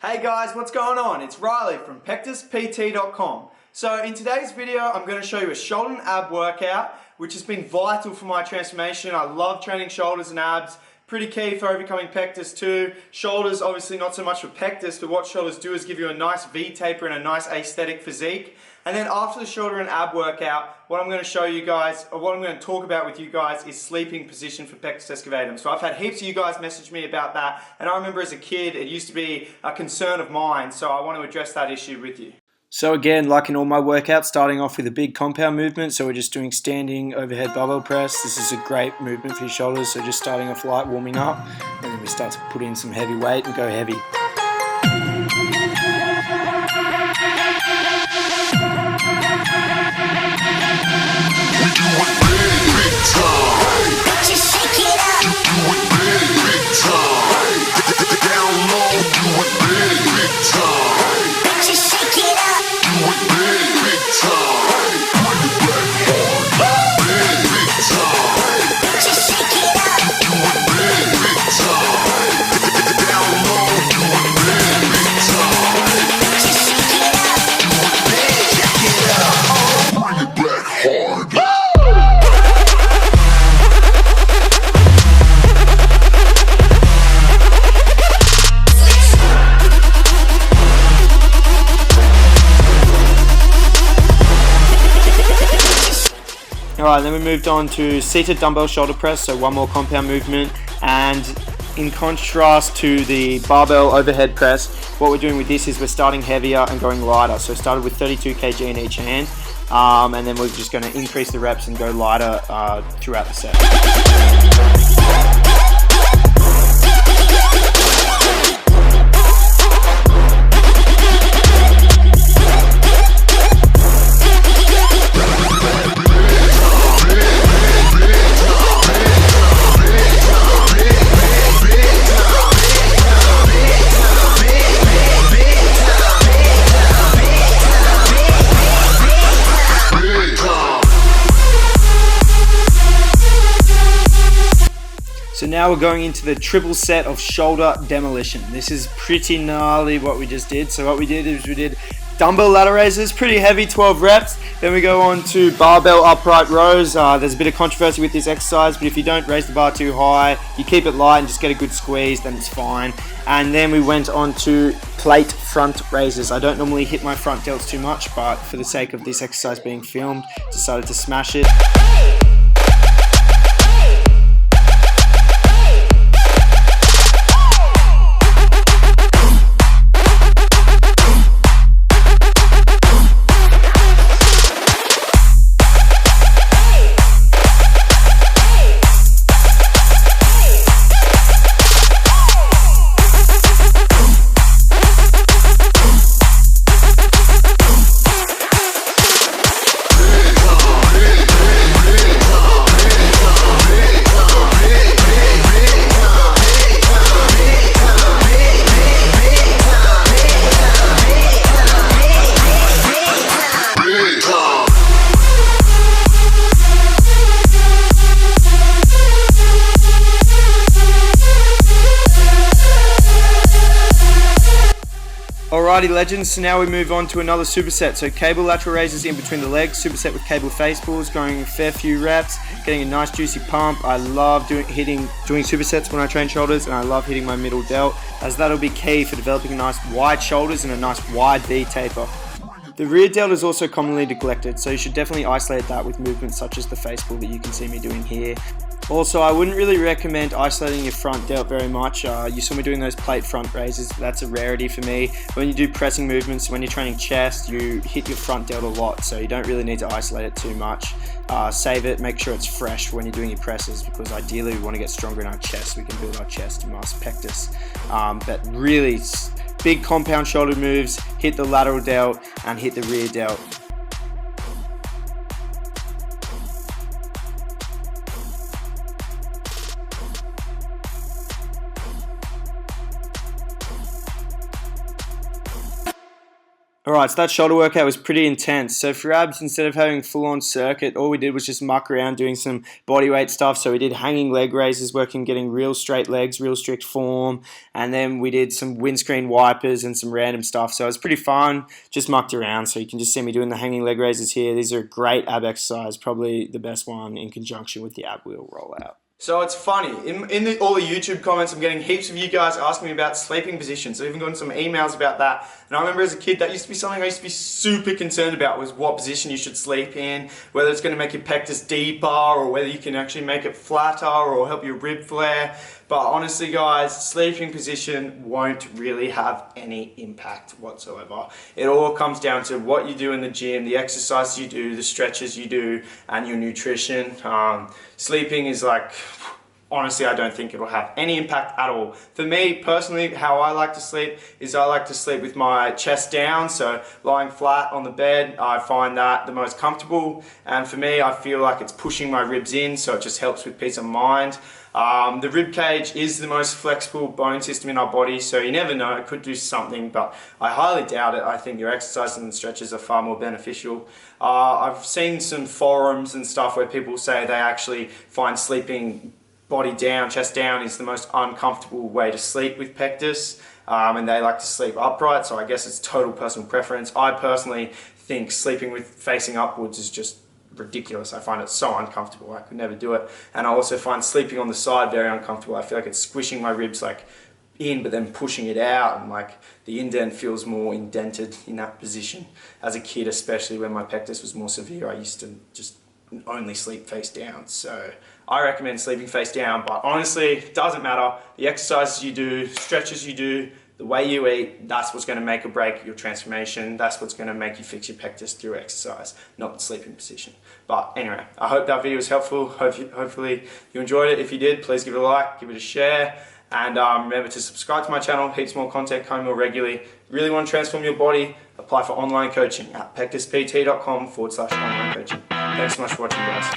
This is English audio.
Hey guys, what's going on? It's Riley from PectusPT.com. So in today's video, I'm going to show you a shoulder and ab workout, which has been vital for my transformation. I love training shoulders and abs. Pretty key for overcoming pectus too. Shoulders, obviously not so much for pectus, but what shoulders do is give you a nice V-taper and a nice aesthetic physique. And then after the shoulder and ab workout, what I'm going to show you guys, or what I'm going to talk about with you guys, is sleeping position for pectus excavatum. So I've had heaps of you guys message me about that, and I remember as a kid it used to be a concern of mine, so I want to address that issue with you. So again, like in all my workouts, starting off with a big compound movement. So we're just doing standing overhead barbell press. This is a great movement for your shoulders. So just starting off light, warming up, and then we start to put in some heavy weight and go heavy. Alright, then we moved on to seated dumbbell shoulder press, so one more compound movement, and in contrast to the barbell overhead press, what we're doing with this is we're starting heavier and going lighter. So started with 32 kg in each hand, and then we're just going to increase the reps and go lighter throughout the set. So now we're going into the triple set of shoulder demolition. This is pretty gnarly what we just did. So what we did is we did dumbbell ladder raises, pretty heavy, 12 reps. Then we go on to barbell upright rows. There's a bit of controversy with this exercise, but if you don't raise the bar too high, you keep it light and just get a good squeeze, then it's fine. And then we went on to plate front raises. I don't normally hit my front delts too much, but for the sake of this exercise being filmed, decided to smash it. Alrighty legends, so now we move on to another superset. So cable lateral raises in between the legs, superset with cable face pulls, going a fair few reps, getting a nice juicy pump. I love doing supersets when I train shoulders, and I love hitting my middle delt, as that'll be key for developing nice wide shoulders and a nice wide V taper. The rear delt is also commonly neglected, so you should definitely isolate that with movements such as the face pull that you can see me doing here. Also, I wouldn't really recommend isolating your front delt very much. You saw me doing those plate front raises, that's a rarity for me. When you do pressing movements, when you're training chest, you hit your front delt a lot, so you don't really need to isolate it too much. Save it, make sure it's fresh when you're doing your presses, because ideally we want to get stronger in our chest. We can build our chest, mass pectus. But really, big compound shoulder moves, hit the lateral delt and hit the rear delt. Alright, so that shoulder workout was pretty intense. So for abs, instead of having full-on circuit, all we did was just muck around doing some bodyweight stuff. So we did hanging leg raises, working getting real straight legs, real strict form, and then we did some windscreen wipers and some random stuff. So it was pretty fun, just mucked around. So you can just see me doing the hanging leg raises here. These are a great ab exercise, probably the best one in conjunction with the ab wheel rollout. So it's funny, in all the YouTube comments, I'm getting heaps of you guys asking me about sleeping positions. I've even gotten some emails about that. And I remember as a kid, that used to be something I used to be super concerned about, was what position you should sleep in, whether it's going to make your pectus deeper, or whether you can actually make it flatter, or help your rib flare. But honestly guys, sleeping position won't really have any impact whatsoever. It all comes down to what you do in the gym, the exercises you do, the stretches you do, and your nutrition. Sleeping is like, honestly, I don't think it'll have any impact at all. For me personally, how I like to sleep is I like to sleep with my chest down, so lying flat on the bed. I find that the most comfortable, and for me, I feel like it's pushing my ribs in, so it just helps with peace of mind. The rib cage is the most flexible bone system in our body, so you never know, it could do something, but I highly doubt it. I think your exercises and stretches are far more beneficial. I've seen some forums and stuff where people say they actually find sleeping body down, chest down is the most uncomfortable way to sleep with pectus, and they like to sleep upright, so I guess it's total personal preference. I personally think sleeping with facing upwards is just ridiculous. I find it so uncomfortable. I could never do it. And I also find sleeping on the side very uncomfortable. I feel like it's squishing my ribs like in, but then pushing it out, and like the indent feels more indented in that position. As a kid, especially when my pectus was more severe, I used to just only sleep face down. So I recommend sleeping face down, but honestly, it doesn't matter. The exercises you do, stretches you do, the way you eat, that's what's going to make or break your transformation. That's what's going to make you fix your pectus through exercise, not the sleeping position. But anyway, I hope that video was helpful. Hopefully you enjoyed it. If you did, please give it a like, give it a share, and remember to subscribe to my channel. Heaps more content coming more regularly. Really want to transform your body? Apply for online coaching at pectuspt.com/online coaching. Thanks so much for watching, guys.